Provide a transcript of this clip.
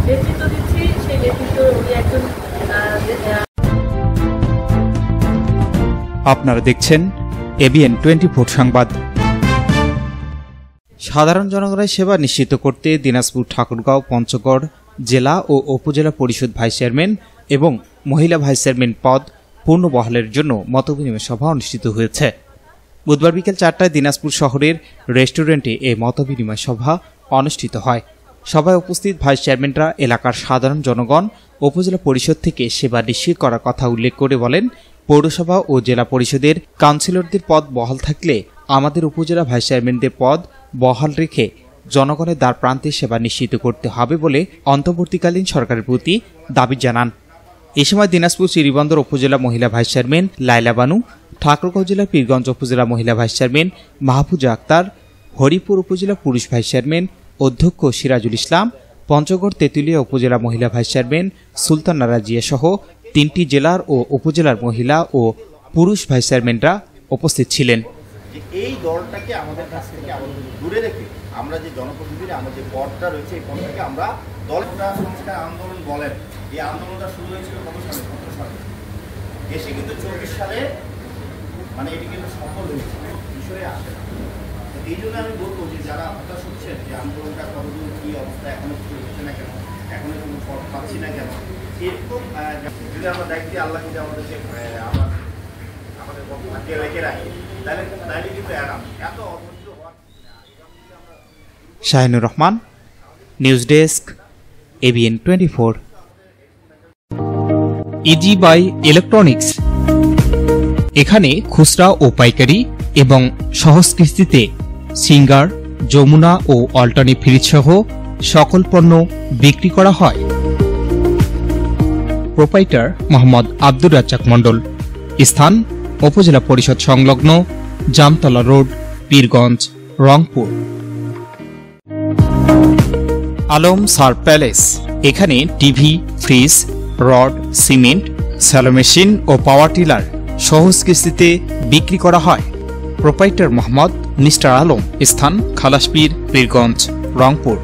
নেতৃত্ব দিচ্ছি, সেই নেতৃত্ব উনি একজন। আপনারা দেখছেন এবিএন 24 সংবাদ। সাধারণ জনগণের সেবা নিশ্চিত করতে দিনাজপুর, ঠাকুরগাঁও, পঞ্চগড় জেলা ও উপজেলা পরিষদ ভাইস চেয়ারম্যান এবং মহিলা ভাইস চেয়ারম্যান পদ পূর্ণ বহালের জন্য মতবিনিময় সভা অনুষ্ঠিত হয়েছে। বুধবার বিকেল 4টায় দিনাজপুর শহরের রেস্টুরেন্টে এই মতবিনিময় সভা অনুষ্ঠিত হয়। সভায় উপস্থিত ভাইস চেয়ারম্যানরা এলাকার সাধারণ জনগণ উপজেলা পরিষদ থেকে সেবা নিশ্চিত করার কথা উল্লেখ করে বলেন, পৌরসভা ও জেলা পরিষদের কাউন্সিলরদের পদ বহাল থাকলে আমাদের উপজেলা ভাইস চেয়ারম্যানদের পদ বহাল রেখে জনগণের দ্বার প্রান্তে সেবা নিশ্চিত করতে হবে বলে অন্তর্বর্তীকালীন সরকারের প্রতি দাবি জানান। এ সময় দিনাজপুর শ্রীবন্দর উপজেলা মহিলা ভাইস চেয়ারম্যান লাইলা বানু, ঠাকুরগাঁও জেলার পীরগঞ্জ উপজেলা মহিলা ভাইস চেয়ারম্যান মাহফুজা আক্তার, হরিপুর উপজেলা পুরুষ ভাইস চেয়ারম্যান অধ্যক্ষ সিরাজুল ইসলাম, পঞ্চগড় তেঁতুলিয়া উপজেলা মহিলা ভাইস চেয়ারম্যান সুলতানা রাজিয়া সহ 3টি জেলার ও উপজেলার মহিলা ও পুরুষ ভাইস চেয়ারম্যানরা উপস্থিত ছিলেন। এই দলটাকে আমাদের কাছ থেকে দূরে রেখে আমরা যে জনপ্রতিনিধিরা আমাদের পদটা রয়েছে, এই পদটাকে আমরা দলটা সংস্কার আন্দোলন বলেন। এই আন্দোলনটা শুরু হয়েছিল কত সালে? 17 সালে। দেশে কিন্তু 24 সালে মানে এটি কিন্তু সফল হয়েছে, বিষয়ে আসে না। এই জন্য আমি বলবো যে যারা হতাশ হচ্ছেন যে আন্দোলনটা কতদূর কী অবস্থা, এখনো কিছু হচ্ছে না কেন, এখনো কোনো ফল পাচ্ছি না কেন, এরকম যদি আমরা দেখি আল্লাহ যদি আমাদেরকে আমাদের ভাগ্যে রেখে রাখি, তাহলে কিন্তু এত অধৈর্য হওয়ার। Shahinur Rahman, news desk, ABN 24। Easy buy electronics, এখানে খুচরা ও পাইকারি এবং সহজ কিস্তিতে সিঙ্গার, যমুনা ও অল্টারনেট ফ্রিজ সহ সকল পণ্য বিক্রি করা হয়। প্রোপাইটার মোহাম্মদ আব্দুর রাজ্জাক মণ্ডল। স্থান উপজেলা পরিষদ সংলগ্ন জামতলা রোড, পীরগঞ্জ, রংপুর। আলম সার প্যালেস, এখানে TV, fridge, rod, cement, shallow machine ও পাওয়ার টিলার সহজ কিস্তিতে বিক্রি করা হয়। Proprietor Mohammad mister Alam. স্থান খালাসপীর, পীরগঞ্জ, রংপুর।